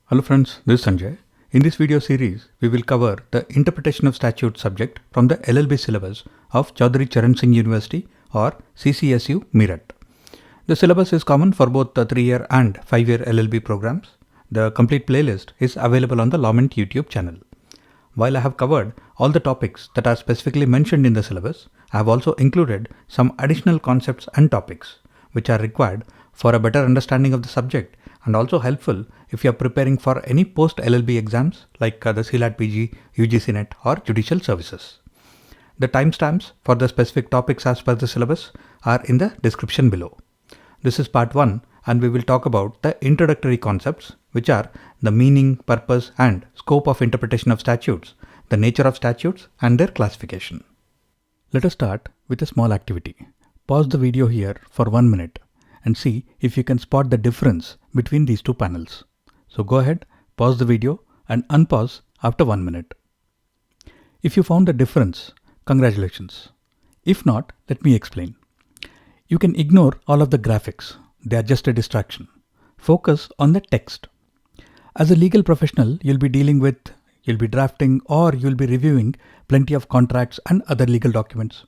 Hello friends, this is Sanjay. In this video series, we will cover the interpretation of statute subject from the LLB syllabus of Chaudhary Charan Singh University or CCSU Meerut. The syllabus is common for both the 3-year and 5-year LLB programs. The complete playlist is available on the Lawment YouTube channel. While I have covered all the topics that are specifically mentioned in the syllabus, I have also included some additional concepts and topics which are required for a better understanding of the subject and also helpful if you are preparing for any post-LLB exams like the CLAT PG, UGC NET or Judicial Services. The timestamps for the specific topics as per the syllabus are in the description below. This is part 1 and we will talk about the introductory concepts, which are the meaning, purpose and scope of interpretation of statutes, the nature of statutes and their classification. Let us start with a small activity. Pause the video here for 1 minute and see if you can spot the difference between these two panels. So go ahead, pause the video and unpause after 1 minute. If you found the difference, congratulations. If not, let me explain. You can ignore all of the graphics. They are just a distraction. Focus on the text. As a legal professional, you'll be drafting or you'll be reviewing plenty of contracts and other legal documents.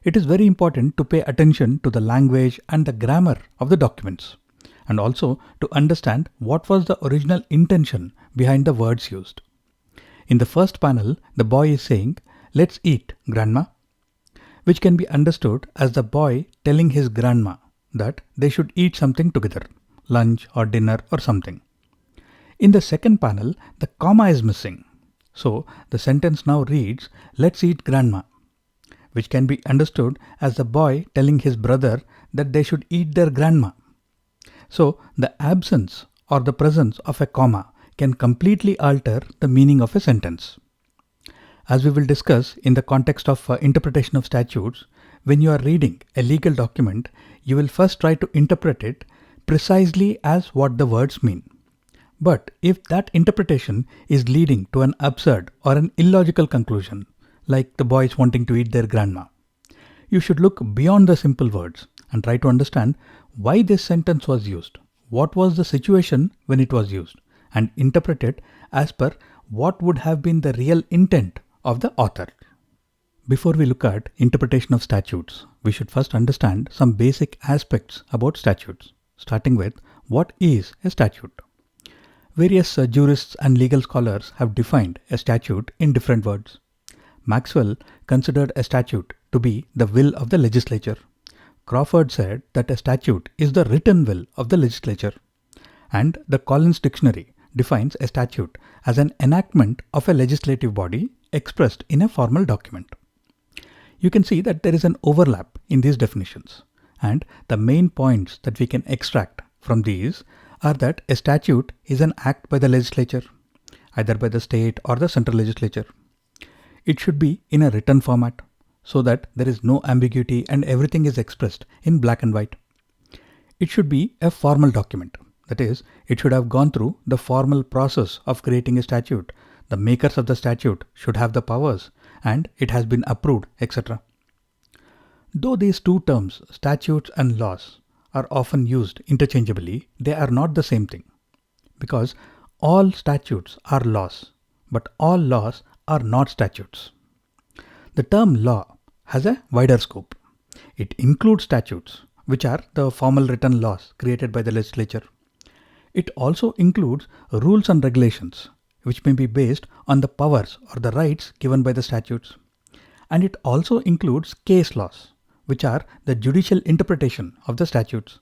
It is very important to pay attention to the language and the grammar of the documents, and also to understand what was the original intention behind the words used. In the first panel, the boy is saying, "Let's eat, grandma," which can be understood as the boy telling his grandma that they should eat something together, lunch or dinner or something. In the second panel, the comma is missing. So the sentence now reads, "Let's eat, grandma," which can be understood as the boy telling his brother that they should eat their grandma. So the absence or the presence of a comma can completely alter the meaning of a sentence. As we will discuss in the context of interpretation of statutes, when you are reading a legal document, you will first try to interpret it precisely as what the words mean. But if that interpretation is leading to an absurd or an illogical conclusion, like the boys wanting to eat their grandma, you should look beyond the simple words and try to understand why this sentence was used, what was the situation when it was used, and interpret it as per what would have been the real intent of the author. Before we look at interpretation of statutes, we should first understand some basic aspects about statutes, starting with what is a statute. Various jurists and legal scholars have defined a statute in different words. Maxwell considered a statute to be the will of the legislature. Crawford said that a statute is the written will of the legislature. And the Collins Dictionary defines a statute as an enactment of a legislative body expressed in a formal document. You can see that there is an overlap in these definitions. And the main points that we can extract from these are that a statute is an act by the legislature, either by the state or the central legislature. It should be in a written format so that there is no ambiguity and everything is expressed in black and white. It should be a formal document. That is, it should have gone through the formal process of creating a statute. The makers of the statute should have the powers and it has been approved, etc. Though these two terms, statutes and laws, are often used interchangeably, they are not the same thing. Because all statutes are laws, but all laws are not statutes. The term law has a wider scope. It includes statutes, which are the formal written laws created by the legislature. It also includes rules and regulations, which may be based on the powers or the rights given by the statutes. And it also includes case laws, which are the judicial interpretation of the statutes.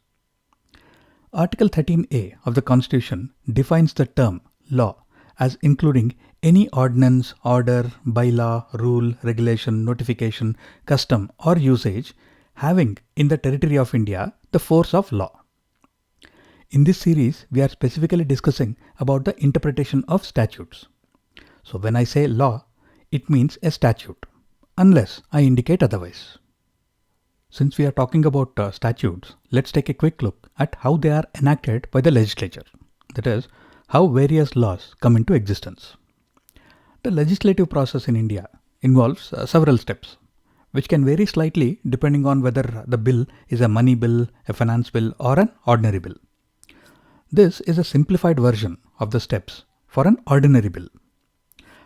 Article 13A of the Constitution defines the term law as including any ordinance, order, bylaw, rule, regulation, notification, custom or usage having in the territory of India the force of law. In this series, we are specifically discussing about the interpretation of statutes. So when I say law, it means a statute, unless I indicate otherwise. Since we are talking about statutes, let's take a quick look at how they are enacted by the legislature. That is, how various laws come into existence. The legislative process in India involves several steps, which can vary slightly depending on whether the bill is a money bill, a finance bill, or an ordinary bill. This is a simplified version of the steps for an ordinary bill.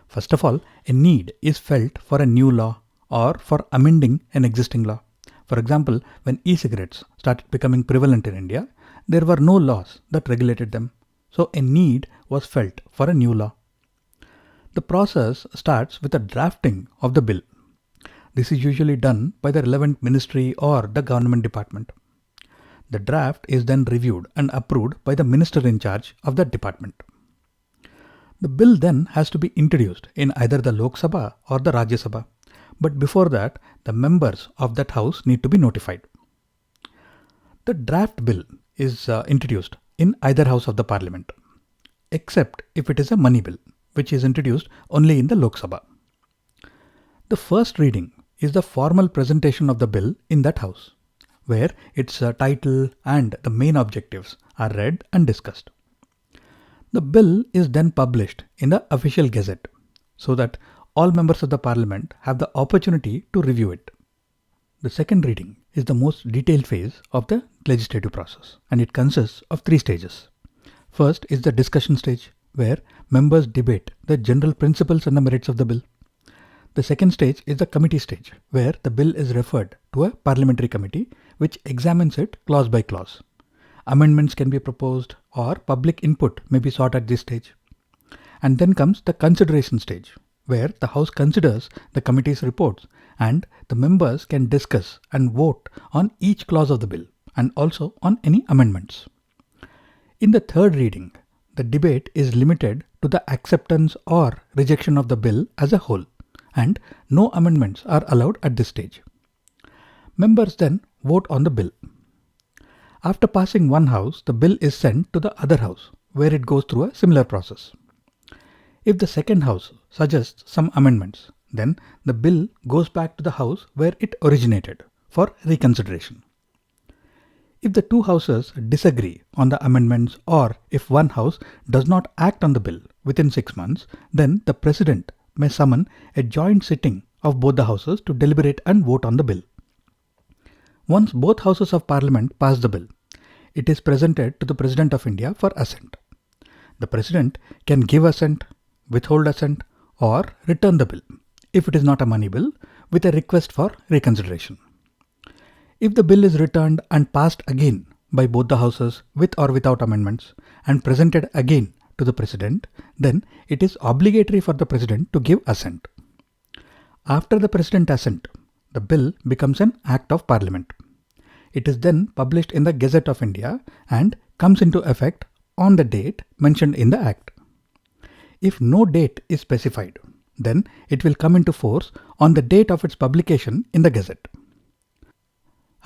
First of all, a need is felt for a new law or for amending an existing law. For example, when e-cigarettes started becoming prevalent in India, there were no laws that regulated them. So a need was felt for a new law. The process starts with a drafting of the bill. This is usually done by the relevant ministry or the government department. The draft is then reviewed and approved by the minister in charge of that department. The bill then has to be introduced in either the Lok Sabha or the Rajya Sabha. But before that, the members of that house need to be notified. The draft bill is introduced in either house of the parliament, except if it is a money bill, which is introduced only in the Lok Sabha. The first reading is the formal presentation of the bill in that house, where its title and the main objectives are read and discussed. The bill is then published in the official gazette so that all members of the parliament have the opportunity to review it. The second reading is the most detailed phase of the legislative process, and it consists of 3 stages. First is the discussion stage, where members debate the general principles and the merits of the bill. The second stage is the committee stage, where the bill is referred to a parliamentary committee which examines it clause by clause. Amendments can be proposed or public input may be sought at this stage. And then comes the consideration stage, where the House considers the committee's reports and the members can discuss and vote on each clause of the bill and also on any amendments. In the third reading, the debate is limited to the acceptance or rejection of the bill as a whole, and no amendments are allowed at this stage. Members then vote on the bill. After passing one house, the bill is sent to the other house, where it goes through a similar process. If the second house suggests some amendments, then the bill goes back to the house where it originated for reconsideration. If the 2 houses disagree on the amendments, or if one house does not act on the bill within 6 months, then the president may summon a joint sitting of both the houses to deliberate and vote on the bill. Once both houses of parliament pass the bill, it is presented to the President of India for assent. The President can give assent, withhold assent, or return the bill if it is not a money bill with a request for reconsideration. If the bill is returned and passed again by both the houses with or without amendments and presented again to the President, then it is obligatory for the President to give assent. After the President assent, the bill becomes an Act of Parliament. It is then published in the Gazette of India and comes into effect on the date mentioned in the Act. If no date is specified, then it will come into force on the date of its publication in the Gazette.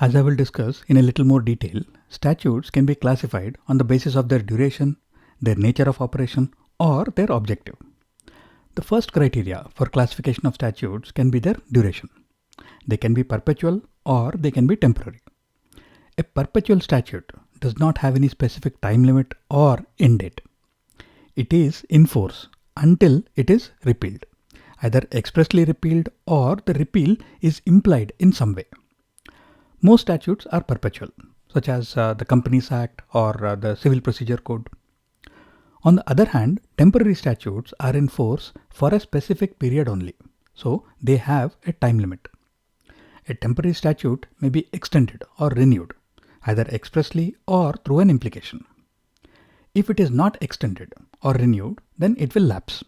As I will discuss in a little more detail, statutes can be classified on the basis of their duration, their nature of operation, or their objective. The first criteria for classification of statutes can be their duration. They can be perpetual or they can be temporary. A perpetual statute does not have any specific time limit or end date. It is in force until it is repealed, either expressly repealed or the repeal is implied in some way. Most statutes are perpetual, such as the Companies Act or the Civil Procedure Code. On the other hand, temporary statutes are in force for a specific period only, so they have a time limit. A temporary statute may be extended or renewed, either expressly or through an implication. If it is not extended or renewed, then it will lapse.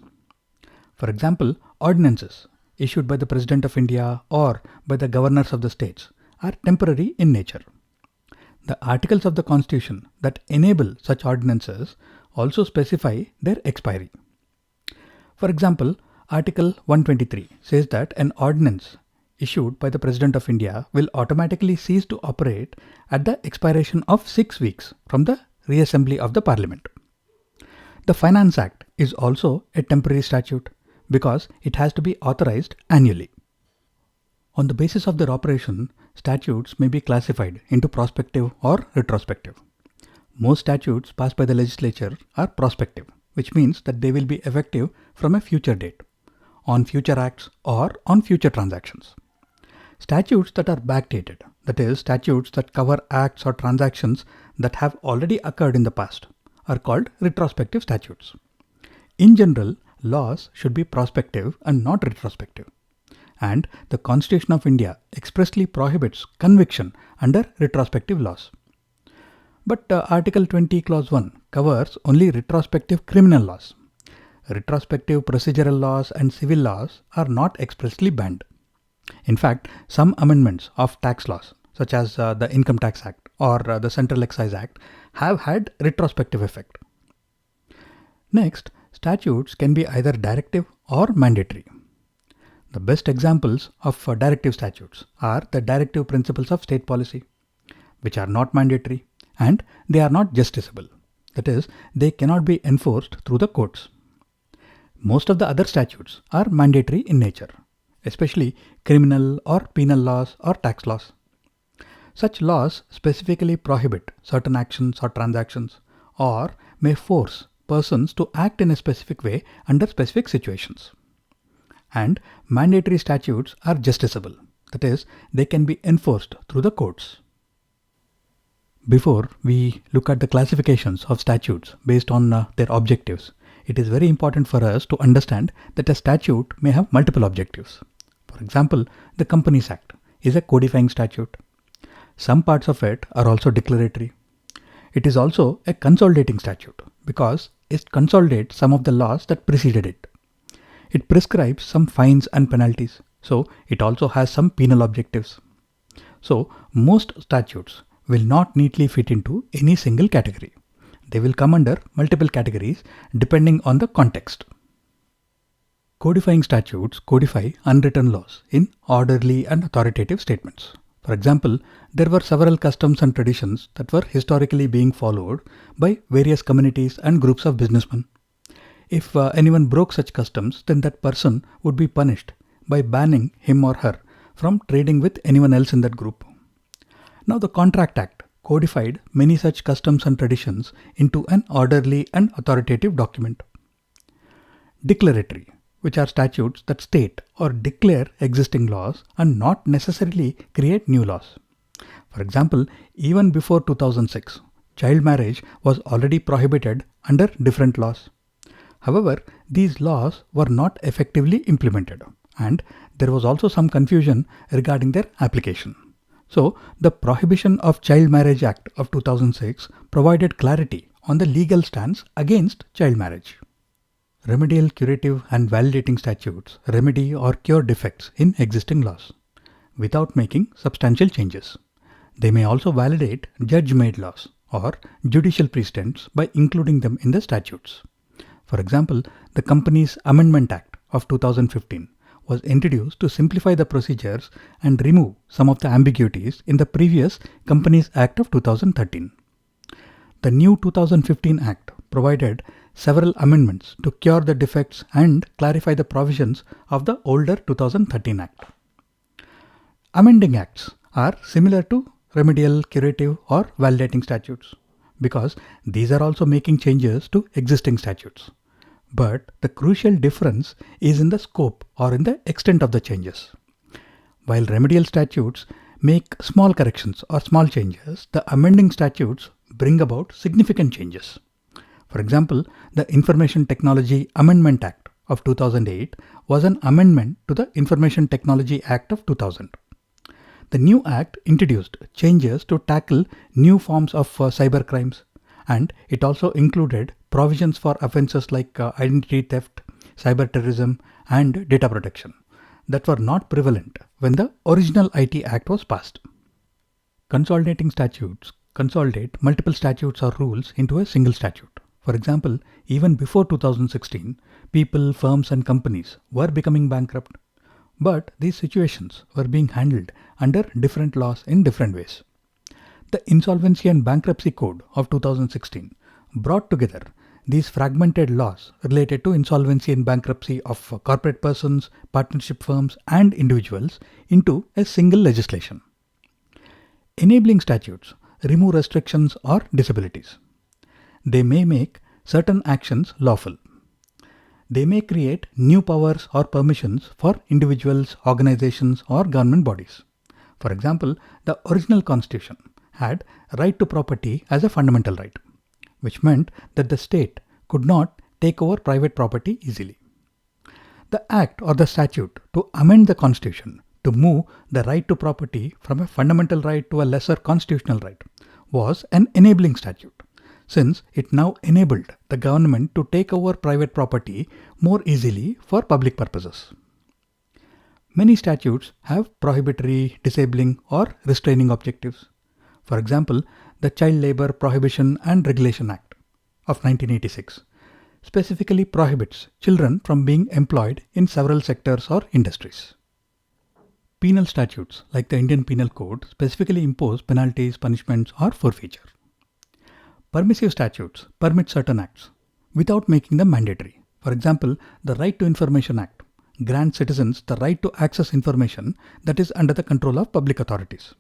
For example, ordinances issued by the President of India or by the governors of the states are temporary in nature. The articles of the Constitution that enable such ordinances also specify their expiry. For example, Article 123 says that an ordinance issued by the President of India will automatically cease to operate at the expiration of 6 weeks from the reassembly of the Parliament. The Finance Act is also a temporary statute because it has to be authorized annually. On the basis of their operation, statutes may be classified into prospective or retrospective. Most statutes passed by the legislature are prospective, which means that they will be effective from a future date, on future acts or on future transactions. Statutes that are backdated, that is, statutes that cover acts or transactions that have already occurred in the past, are called retrospective statutes. In general, laws should be prospective and not retrospective. And the Constitution of India expressly prohibits conviction under retrospective laws. But Article 20 Clause 1 covers only retrospective criminal laws. Retrospective procedural laws and civil laws are not expressly banned. In fact, some amendments of tax laws, such as the Income Tax Act or the Central Excise Act, have had retrospective effect. Next, statutes can be either directive or mandatory. The best examples of directive statutes are the directive principles of state policy, which are not mandatory and they are not justiciable. That is, they cannot be enforced through the courts. Most of the other statutes are mandatory in nature, especially criminal or penal laws or tax laws. Such laws specifically prohibit certain actions or transactions or may force persons to act in a specific way under specific situations. And mandatory statutes are justiciable, that is, they can be enforced through the courts. Before we look at the classifications of statutes based on their objectives, it is very important for us to understand that a statute may have multiple objectives. For example, the Companies Act is a codifying statute. Some parts of it are also declaratory. It is also a consolidating statute because it consolidates some of the laws that preceded it. It prescribes some fines and penalties, so it also has some penal objectives. So most statutes will not neatly fit into any single category. They will come under multiple categories depending on the context. Codifying statutes codify unwritten laws in orderly and authoritative statements. For example, there were several customs and traditions that were historically being followed by various communities and groups of businessmen. If anyone broke such customs, then that person would be punished by banning him or her from trading with anyone else in that group. Now, the Contract Act codified many such customs and traditions into an orderly and authoritative document. Declaratory, which are statutes that state or declare existing laws and not necessarily create new laws. For example, even before 2006, child marriage was already prohibited under different laws. However, these laws were not effectively implemented, and there was also some confusion regarding their application. So, the Prohibition of Child Marriage Act of 2006 provided clarity on the legal stance against child marriage. Remedial, curative, and validating statutes remedy or cure defects in existing laws without making substantial changes. They may also validate judge-made laws or judicial precedents by including them in the statutes. For example, the Companies Amendment Act of 2015 was introduced to simplify the procedures and remove some of the ambiguities in the previous Companies Act of 2013. The new 2015 Act provided several amendments to cure the defects and clarify the provisions of the older 2013 Act. Amending acts are similar to remedial, curative, or validating statutes because these are also making changes to existing statutes. But the crucial difference is in the scope or in the extent of the changes. While remedial statutes make small corrections or small changes, the amending statutes bring about significant changes. For example, the Information Technology Amendment Act of 2008 was an amendment to the Information Technology Act of 2000. The new act introduced changes to tackle new forms of cyber crimes, and it also included provisions for offenses like identity theft, cyber terrorism, and data protection that were not prevalent when the original IT Act was passed. Consolidating statutes consolidate multiple statutes or rules into a single statute. For example, even before 2016, people, firms, and companies were becoming bankrupt, but these situations were being handled under different laws in different ways. The Insolvency and Bankruptcy Code of 2016 brought together these fragmented laws related to insolvency and bankruptcy of corporate persons, partnership firms, and individuals into a single legislation. Enabling statutes remove restrictions or disabilities. They may make certain actions lawful. They may create new powers or permissions for individuals, organizations, or government bodies. For example, the original Constitution had right to property as a fundamental right, which meant that the state could not take over private property easily. The act or the statute to amend the constitution to move the right to property from a fundamental right to a lesser constitutional right was an enabling statute, since it now enabled the government to take over private property more easily for public purposes. Many statutes have prohibitory, disabling, or restraining objectives. For example, the Child Labour Prohibition and Regulation Act of 1986 specifically prohibits children from being employed in several sectors or industries. Penal statutes like the Indian Penal Code specifically impose penalties, punishments, or forfeiture. Permissive statutes permit certain acts without making them mandatory. For example, the Right to Information Act grants citizens the right to access information that is under the control of public authorities.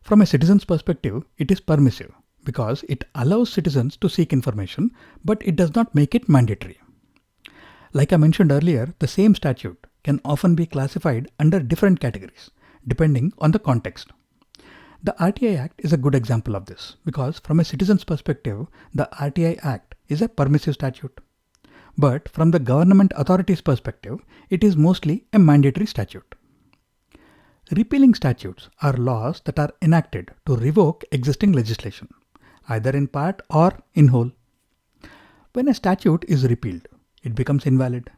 From a citizen's perspective, it is permissive because it allows citizens to seek information, but it does not make it mandatory. Like I mentioned earlier, the same statute can often be classified under different categories depending on the context. The RTI Act is a good example of this because from a citizen's perspective, the RTI Act is a permissive statute. But from the government authority's perspective, it is mostly a mandatory statute. Repealing statutes are laws that are enacted to revoke existing legislation, either in part or in whole. When a statute is repealed, it becomes invalid.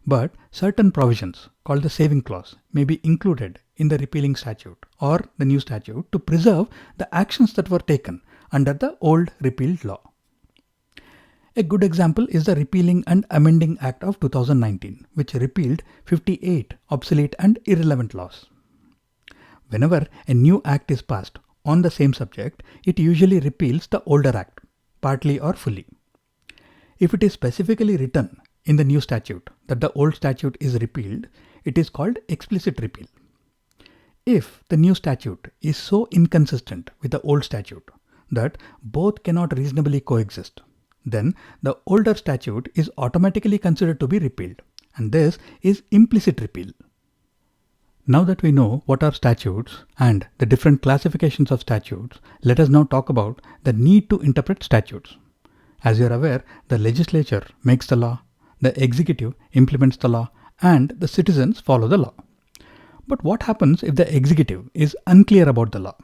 But certain provisions, called the saving clause, may be included in the repealing statute or the new statute to preserve the actions that were taken under the old repealed law. A good example is the Repealing and Amending Act of 2019, which repealed 58 obsolete and irrelevant laws. Whenever a new act is passed on the same subject, it usually repeals the older act, partly or fully. If it is specifically written in the new statute that the old statute is repealed, it is called explicit repeal. If the new statute is so inconsistent with the old statute that both cannot reasonably coexist, then the older statute is automatically considered to be repealed, and this is implicit repeal. Now that we know what are statutes and the different classifications of statutes, let us now talk about the need to interpret statutes. As you are aware, the legislature makes the law, the executive implements the law, and the citizens follow the law. But what happens if the executive is unclear about the law?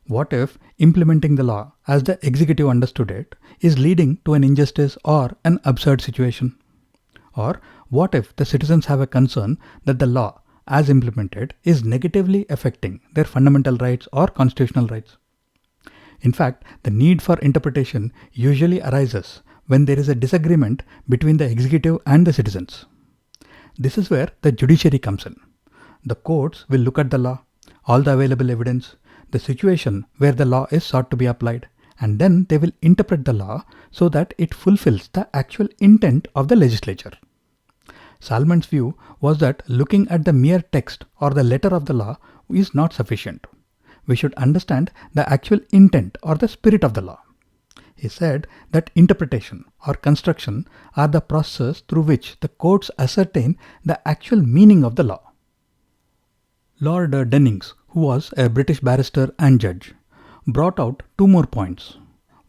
What if implementing the law as the executive understood it is leading to an injustice or an absurd situation? Or what if the citizens have a concern that the law as implemented is negatively affecting their fundamental rights or constitutional rights? In fact, the need for interpretation usually arises when there is a disagreement between the executive and the citizens. This is where the judiciary comes in. The courts will look at the law, all the available evidence, the situation where the law is sought to be applied, and then they will interpret the law so that it fulfills the actual intent of the legislature. Salmon's view was that looking at the mere text or the letter of the law is not sufficient. We should understand the actual intent or the spirit of the law. He said that interpretation or construction are the process through which the courts ascertain the actual meaning of the law. Lord Dennings, who was a British barrister and judge, brought out two more points.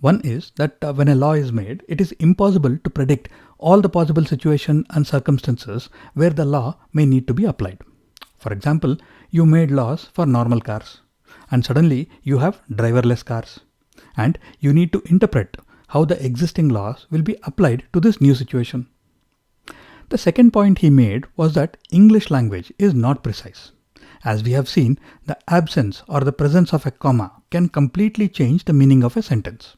One is that when a law is made, it is impossible to predict all the possible situations and circumstances where the law may need to be applied. For example, you made laws for normal cars, and suddenly you have driverless cars, and you need to interpret how the existing laws will be applied to this new situation. The second point he made was that English language is not precise. As we have seen, the absence or the presence of a comma can completely change the meaning of a sentence.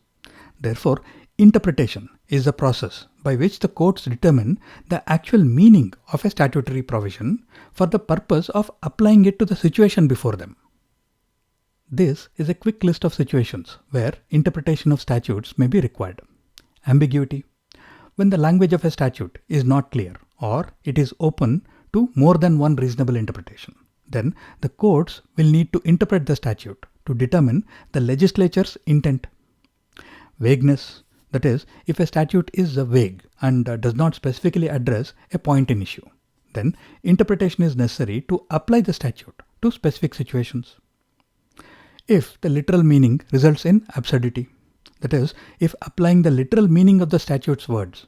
Therefore, interpretation is the process by which the courts determine the actual meaning of a statutory provision for the purpose of applying it to the situation before them. This is a quick list of situations where interpretation of statutes may be required. Ambiguity. When the language of a statute is not clear or it is open to more than one reasonable interpretation, then the courts will need to interpret the statute to determine the legislature's intent. Vagueness, that is, if a statute is vague and does not specifically address a point in issue, then interpretation is necessary to apply the statute to specific situations. If the literal meaning results in absurdity, That is, if applying the literal meaning of the statute's words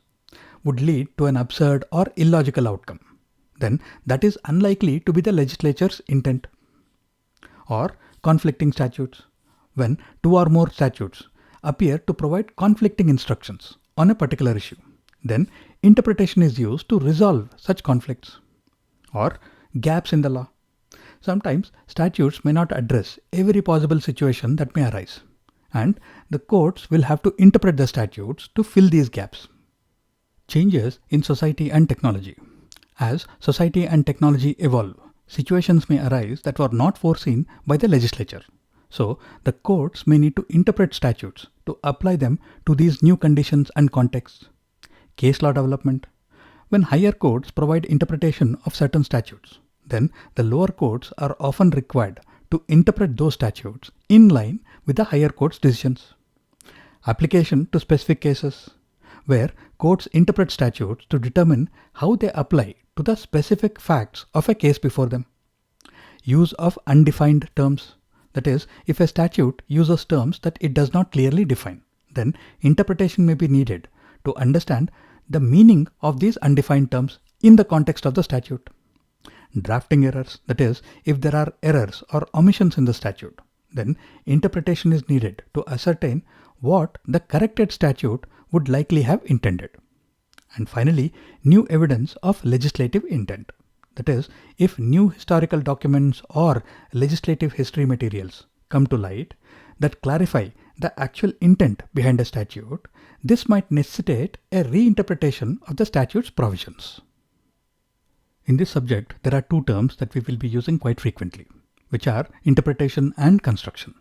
would lead to an absurd or illogical outcome, then that is unlikely to be the legislature's intent. Or conflicting statutes, when two or more statutes appear to provide conflicting instructions on a particular issue, then interpretation is used to resolve such conflicts. Or gaps in the law. Sometimes statutes may not address every possible situation that may arise, and the courts will have to interpret the statutes to fill these gaps. Changes in society and technology. As society and technology evolve, situations may arise that were not foreseen by the legislature. So, the courts may need to interpret statutes to apply them to these new conditions and contexts. Case law development. When higher courts provide interpretation of certain statutes, then the lower courts are often required to interpret those statutes in line with the higher court's decisions. Application to specific cases, where courts interpret statutes to determine how they apply to the specific facts of a case before them. Use of undefined terms. That is, if a statute uses terms that it does not clearly define, then interpretation may be needed to understand the meaning of these undefined terms in the context of the statute. Drafting errors. That is, if there are errors or omissions in the statute, then interpretation is needed to ascertain what the corrected statute would likely have intended. And finally, new evidence of legislative intent. That is, if new historical documents or legislative history materials come to light that clarify the actual intent behind a statute, this might necessitate a reinterpretation of the statute's provisions. In this subject, there are two terms that we will be using quite frequently, which are interpretation and construction.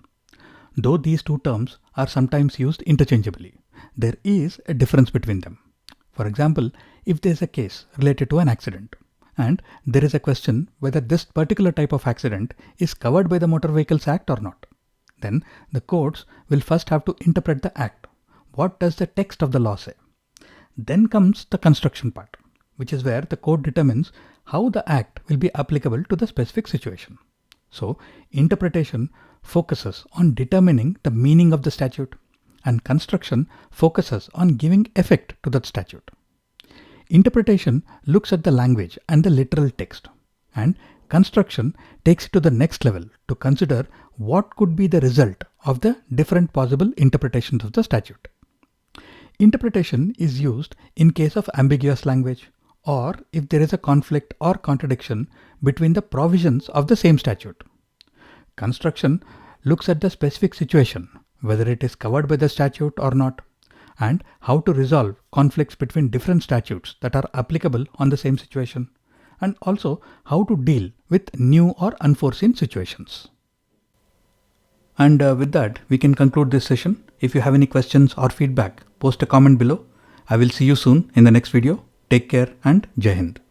Though these two terms are sometimes used interchangeably, there is a difference between them. For example, if there is a case related to an accident, and there is a question whether this particular type of accident is covered by the Motor Vehicles Act or not, then the courts will first have to interpret the Act. What does the text of the law say? Then comes the construction part, which is where the court determines how the Act will be applicable to the specific situation. So, interpretation focuses on determining the meaning of the statute, and construction focuses on giving effect to that statute. Interpretation looks at the language and the literal text, and construction takes it to the next level to consider what could be the result of the different possible interpretations of the statute. Interpretation is used in case of ambiguous language, or if there is a conflict or contradiction between the provisions of the same statute. Construction looks at the specific situation, whether it is covered by the statute or not, and how to resolve conflicts between different statutes that are applicable on the same situation, and also how to deal with new or unforeseen situations. And with that, we can conclude this session. If you have any questions or feedback, post a comment below. I will see you soon in the next video. Take care and Jai Hind.